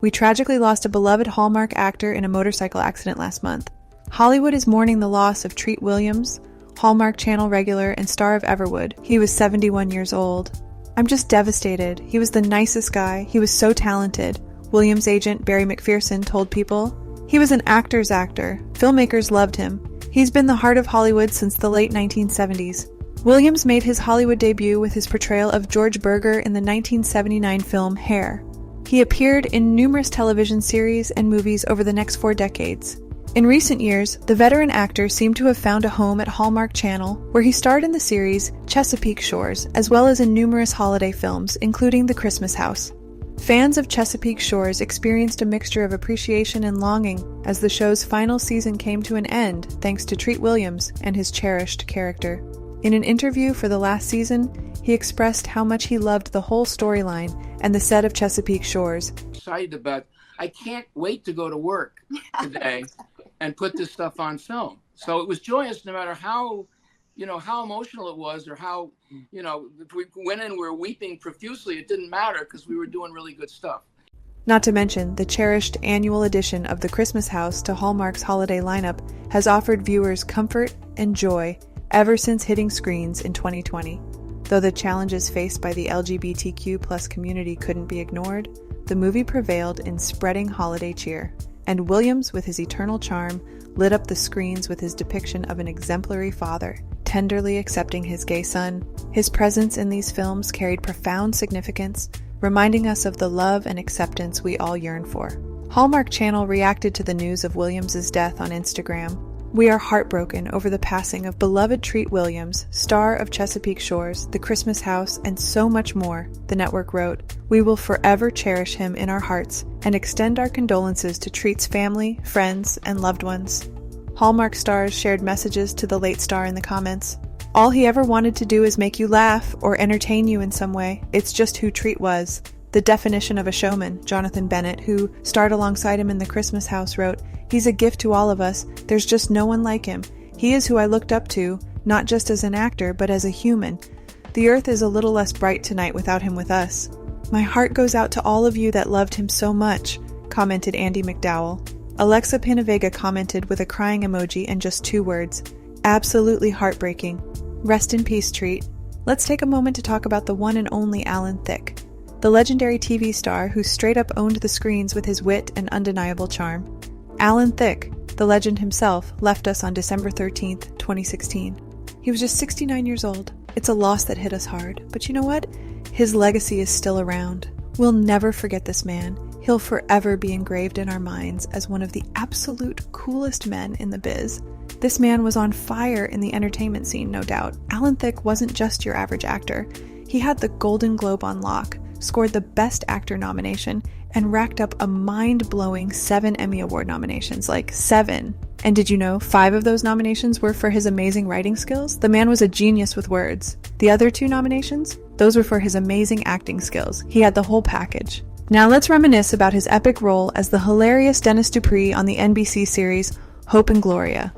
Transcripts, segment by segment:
We tragically lost a beloved Hallmark actor in a motorcycle accident last month. Hollywood is mourning the loss of Treat Williams, Hallmark Channel regular and star of Everwood. He was 71 years old. I'm just devastated. He was the nicest guy. He was so talented. Williams' agent Barry McPherson told People. He was an actor's actor. Filmmakers loved him. He's been the heart of Hollywood since the late 1970s. Williams made his Hollywood debut with his portrayal of George Berger in the 1979 film Hair. He appeared in numerous television series and movies over the next 4 decades. In recent years, the veteran actor seemed to have found a home at Hallmark Channel, where he starred in the series Chesapeake Shores, as well as in numerous holiday films, including The Christmas House. Fans of Chesapeake Shores experienced a mixture of appreciation and longing as the show's final season came to an end thanks to Treat Williams and his cherished character. In an interview for the last season, he expressed how much he loved the whole storyline and the set of Chesapeake Shores. Excited about, I can't wait to go to work today and put this stuff on film. So it was joyous no matter how emotional it was or how, if we went in, we were weeping profusely. It didn't matter because we were doing really good stuff. Not to mention, the cherished annual edition of The Christmas House to Hallmark's holiday lineup has offered viewers comfort and joy ever since hitting screens in 2020. Though the challenges faced by the LGBTQ+ community couldn't be ignored, the movie prevailed in spreading holiday cheer, and Williams, with his eternal charm, lit up the screens with his depiction of an exemplary father, tenderly accepting his gay son. His presence in these films carried profound significance, reminding us of the love and acceptance we all yearn for. Hallmark Channel reacted to the news of Williams' death on Instagram. "We are heartbroken over the passing of beloved Treat Williams, star of Chesapeake Shores, The Christmas House, and so much more," the network wrote. "We will forever cherish him in our hearts and extend our condolences to Treat's family, friends, and loved ones." Hallmark stars shared messages to the late star in the comments. "All he ever wanted to do is make you laugh or entertain you in some way. It's just who Treat was. The definition of a showman," Jonathan Bennett, who starred alongside him in The Christmas House, wrote. "He's a gift to all of us. There's just no one like him. He is who I looked up to, not just as an actor, but as a human. The earth is a little less bright tonight without him with us. My heart goes out to all of you that loved him so much," commented Andy McDowell. Alexa Pinavega commented with a crying emoji and just 2 words, "Absolutely heartbreaking. Rest in peace, Treat." Let's take a moment to talk about the one and only Alan Thicke, the legendary TV star who straight up owned the screens with his wit and undeniable charm. Alan Thicke, the legend himself, left us on December 13th, 2016. He was just 69 years old. It's a loss that hit us hard, but you know what? His legacy is still around. We'll never forget this man. He'll forever be engraved in our minds as one of the absolute coolest men in the biz. This man was on fire in the entertainment scene, no doubt. Alan Thicke wasn't just your average actor. He had the Golden Globe on lock, scored the Best Actor nomination, and racked up a mind-blowing 7 Emmy Award nominations, like 7. And did you know 5 of those nominations were for his amazing writing skills? The man was a genius with words. The other 2 nominations? Those were for his amazing acting skills. He had the whole package. Now let's reminisce about his epic role as the hilarious Dennis Dupree on the NBC series Hope and Gloria.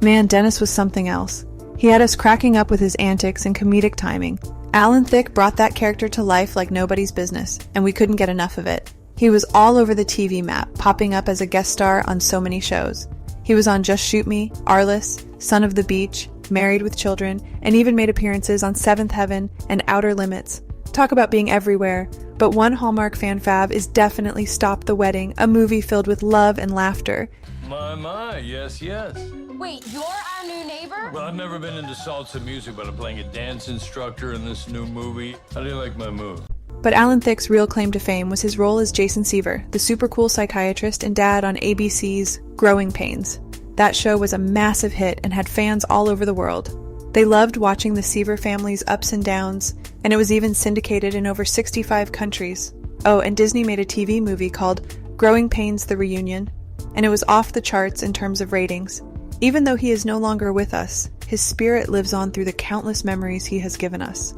Man, Dennis was something else. He had us cracking up with his antics and comedic timing. Alan Thicke brought that character to life like nobody's business, and we couldn't get enough of it. He was all over the TV map, popping up as a guest star on so many shows. He was on Just Shoot Me, Arliss, Son of the Beach, Married with Children, and even made appearances on Seventh Heaven and Outer Limits. Talk about being everywhere. But one Hallmark fan fav is definitely Stop the Wedding, a movie filled with love and laughter. My, yes, yes. Wait, you're our new neighbor? Well, I've never been into salsa music, but I'm playing a dance instructor in this new movie. How do you like my move? But Alan Thicke's real claim to fame was his role as Jason Seaver, the super cool psychiatrist and dad on ABC's Growing Pains. That show was a massive hit and had fans all over the world. They loved watching the Seaver family's ups and downs, and it was even syndicated in over 65 countries. Oh, and Disney made a TV movie called Growing Pains: The Reunion, and it was off the charts in terms of ratings. Even though he is no longer with us, his spirit lives on through the countless memories he has given us.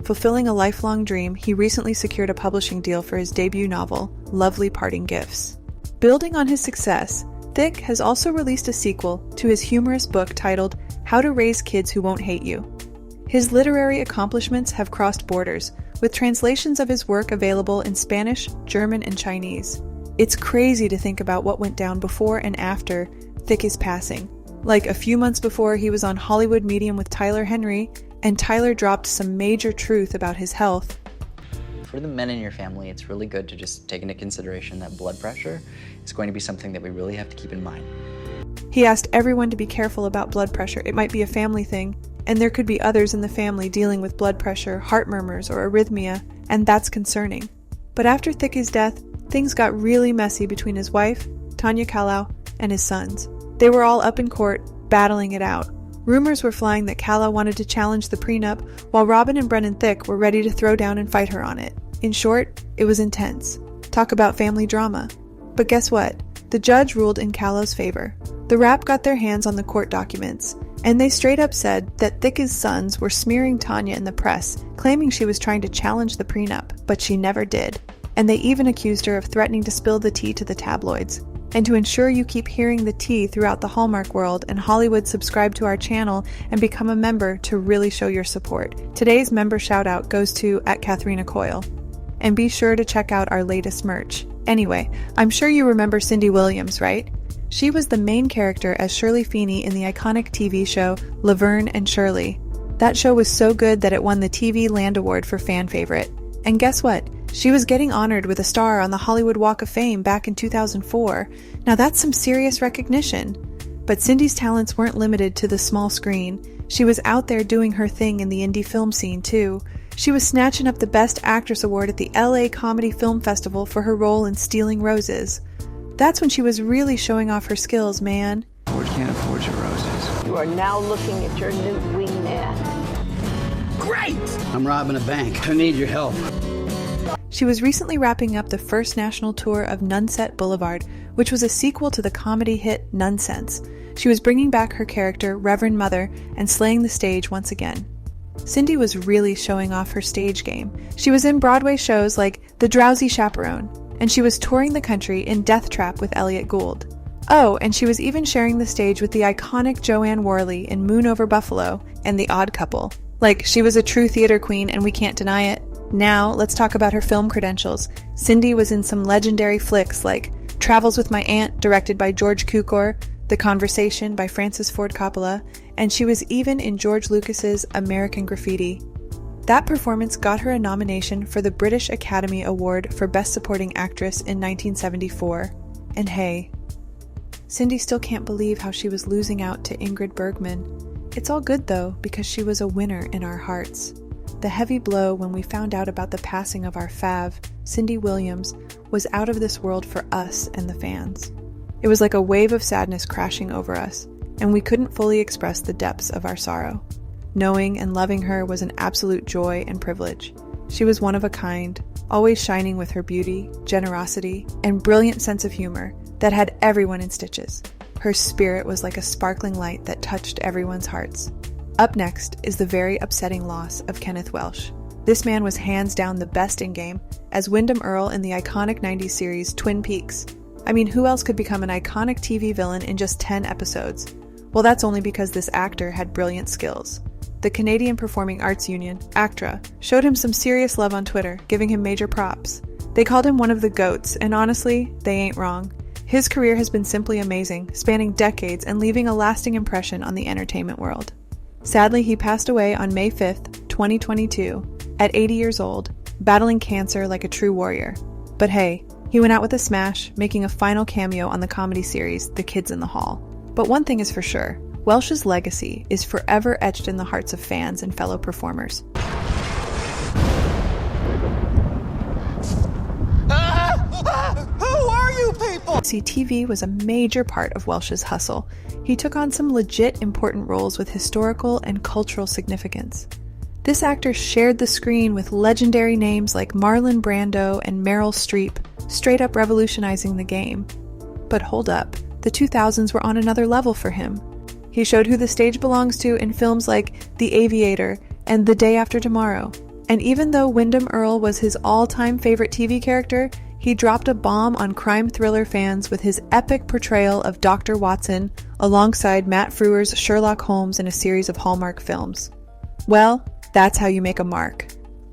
Fulfilling a lifelong dream, he recently secured a publishing deal for his debut novel, Lovely Parting Gifts. Building on his success, Thicke has also released a sequel to his humorous book titled How to Raise Kids Who Won't Hate You. His literary accomplishments have crossed borders, with translations of his work available in Spanish, German, and Chinese. It's crazy to think about what went down before and after Thicke's passing. Like a few months before, he was on Hollywood Medium with Tyler Henry, and Tyler dropped some major truth about his health. For the men in your family, it's really good to just take into consideration that blood pressure is going to be something that we really have to keep in mind. He asked everyone to be careful about blood pressure. It might be a family thing, and there could be others in the family dealing with blood pressure, heart murmurs, or arrhythmia, and that's concerning. But after Thicke's death, things got really messy between his wife, Tanya Kalau, and his sons. They were all up in court, battling it out. Rumors were flying that Kalau wanted to challenge the prenup, while Robin and Brennan Thicke were ready to throw down and fight her on it. In short, it was intense. Talk about family drama. But guess what? The judge ruled in Kalau's favor. The Rap got their hands on the court documents, and they straight up said that Thicke's sons were smearing Tanya in the press, claiming she was trying to challenge the prenup, but she never did. And they even accused her of threatening to spill the tea to the tabloids. And to ensure you keep hearing the tea throughout the Hallmark world and Hollywood, subscribe to our channel and become a member to really show your support. Today's member shout out goes to @Katharina Coyle. And be sure to check out our latest merch. Anyway, I'm sure you remember Cindy Williams, right? She was the main character as Shirley Feeney in the iconic TV show Laverne and Shirley. That show was so good that it won the TV Land Award for Fan Favorite. And guess what? She was getting honored with a star on the Hollywood Walk of Fame back in 2004. Now that's some serious recognition. But Cindy's talents weren't limited to the small screen. She was out there doing her thing in the indie film scene too. She was snatching up the Best Actress award at the LA Comedy Film Festival for her role in Stealing Roses. That's when she was really showing off her skills, man. We can't afford your roses. You are now looking at your new wingman. Great! I'm robbing a bank. I need your help. She was recently wrapping up the first national tour of Nunset Boulevard, which was a sequel to the comedy hit Nonsense. She was bringing back her character, Reverend Mother, and slaying the stage once again. Cindy was really showing off her stage game. She was in Broadway shows like The Drowsy Chaperone, and she was touring the country in Death Trap with Elliot Gould. Oh, and she was even sharing the stage with the iconic Joanne Worley in Moon Over Buffalo and The Odd Couple. Like, she was a true theater queen, and we can't deny it. Now, let's talk about her film credentials. Cindy was in some legendary flicks like Travels with My Aunt, directed by George Cukor, The Conversation by Francis Ford Coppola, and she was even in George Lucas's American Graffiti. That performance got her a nomination for the British Academy Award for Best Supporting Actress in 1974. And hey, Cindy still can't believe how she was losing out to Ingrid Bergman. It's all good though, because she was a winner in our hearts. The heavy blow when we found out about the passing of our fav, Cindy Williams, was out of this world for us and the fans. It was like a wave of sadness crashing over us, and we couldn't fully express the depths of our sorrow. Knowing and loving her was an absolute joy and privilege. She was one of a kind, always shining with her beauty, generosity, and brilliant sense of humor that had everyone in stitches. Her spirit was like a sparkling light that touched everyone's hearts. Up next is the very upsetting loss of Kenneth Welsh. This man was hands down the best in game, as Wyndham Earle in the iconic 90s series Twin Peaks. I mean, who else could become an iconic TV villain in just 10 episodes? Well, that's only because this actor had brilliant skills. The Canadian Performing Arts Union, ACTRA, showed him some serious love on Twitter, giving him major props. They called him one of the GOATs, and honestly, they ain't wrong. His career has been simply amazing, spanning decades and leaving a lasting impression on the entertainment world. Sadly, he passed away on May 5th, 2022, at 80 years old, battling cancer like a true warrior. But hey, he went out with a smash, making a final cameo on the comedy series The Kids in the Hall. But one thing is for sure, Welsh's legacy is forever etched in the hearts of fans and fellow performers. Who are you people? See, TV was a major part of Welsh's hustle. He took on some legit important roles with historical and cultural significance. This actor shared the screen with legendary names like Marlon Brando and Meryl Streep, straight up revolutionizing the game. But hold up, the 2000s were on another level for him. He showed who the stage belongs to in films like The Aviator and The Day After Tomorrow. And even though Wyndham Earle was his all-time favorite TV character, he dropped a bomb on crime thriller fans with his epic portrayal of Dr. Watson alongside Matt Frewer's Sherlock Holmes in a series of Hallmark films. Well, that's how you make a mark.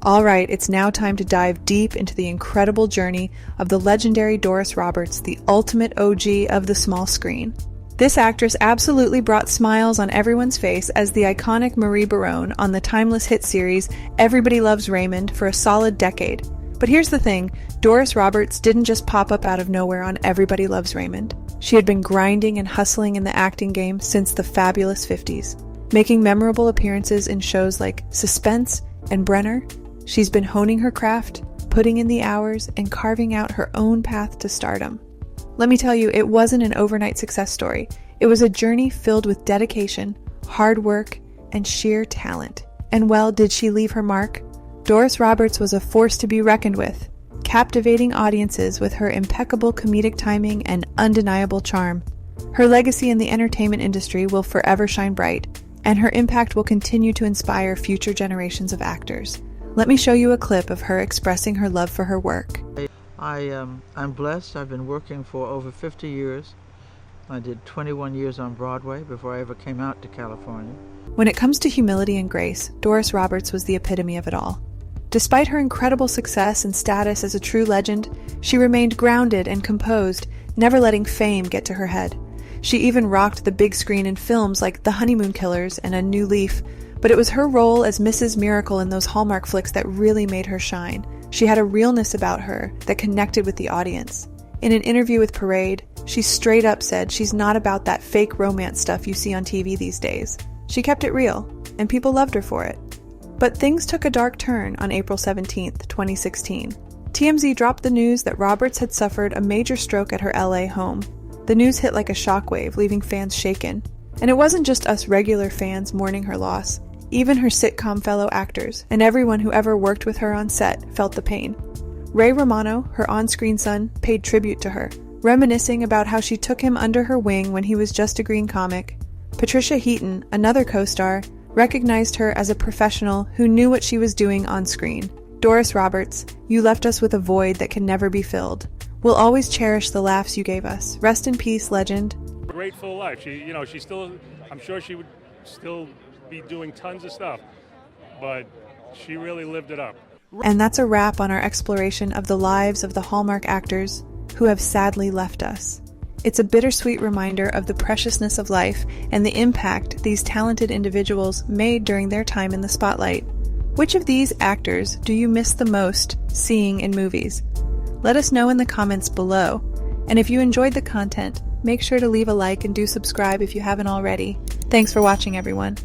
All right, it's now time to dive deep into the incredible journey of the legendary Doris Roberts, the ultimate OG of the small screen. This actress absolutely brought smiles on everyone's face as the iconic Marie Barone on the timeless hit series Everybody Loves Raymond for a solid decade. But here's the thing, Doris Roberts didn't just pop up out of nowhere on Everybody Loves Raymond. She had been grinding and hustling in the acting game since the fabulous 50s, making memorable appearances in shows like Suspense and Brenner. She's been honing her craft, putting in the hours, and carving out her own path to stardom. Let me tell you, it wasn't an overnight success story. It was a journey filled with dedication, hard work, and sheer talent. And well, did she leave her mark? Doris Roberts was a force to be reckoned with, captivating audiences with her impeccable comedic timing and undeniable charm. Her legacy in the entertainment industry will forever shine bright, and her impact will continue to inspire future generations of actors. Let me show you a clip of her expressing her love for her work. I'm blessed. I've been working for over 50 years. I did 21 years on Broadway before I ever came out to California. When it comes to humility and grace, Doris Roberts was the epitome of it all. Despite her incredible success and status as a true legend, she remained grounded and composed, never letting fame get to her head. She even rocked the big screen in films like The Honeymoon Killers and A New Leaf, but it was her role as Mrs. Miracle in those Hallmark flicks that really made her shine. She had a realness about her that connected with the audience. In an interview with Parade, she straight up said she's not about that fake romance stuff you see on TV these days. She kept it real, and people loved her for it. But things took a dark turn on April 17th, 2016. TMZ dropped the news that Roberts had suffered a major stroke at her LA home. The news hit like a shockwave, leaving fans shaken. And it wasn't just us regular fans mourning her loss. Even her sitcom fellow actors and everyone who ever worked with her on set felt the pain. Ray Romano, her on-screen son, paid tribute to her, reminiscing about how she took him under her wing when he was just a green comic. Patricia Heaton, another co-star, recognized her as a professional who knew what she was doing on screen. Doris Roberts, you left us with a void that can never be filled. We'll always cherish the laughs you gave us. Rest in peace, legend. Grateful life. She still, I'm sure she would still be doing tons of stuff, but she really lived it up. And that's a wrap on our exploration of the lives of the Hallmark actors who have sadly left us. It's a bittersweet reminder of the preciousness of life and the impact these talented individuals made during their time in the spotlight. Which of these actors do you miss the most seeing in movies? Let us know in the comments below. And if you enjoyed the content, make sure to leave a like and do subscribe if you haven't already. Thanks for watching, everyone.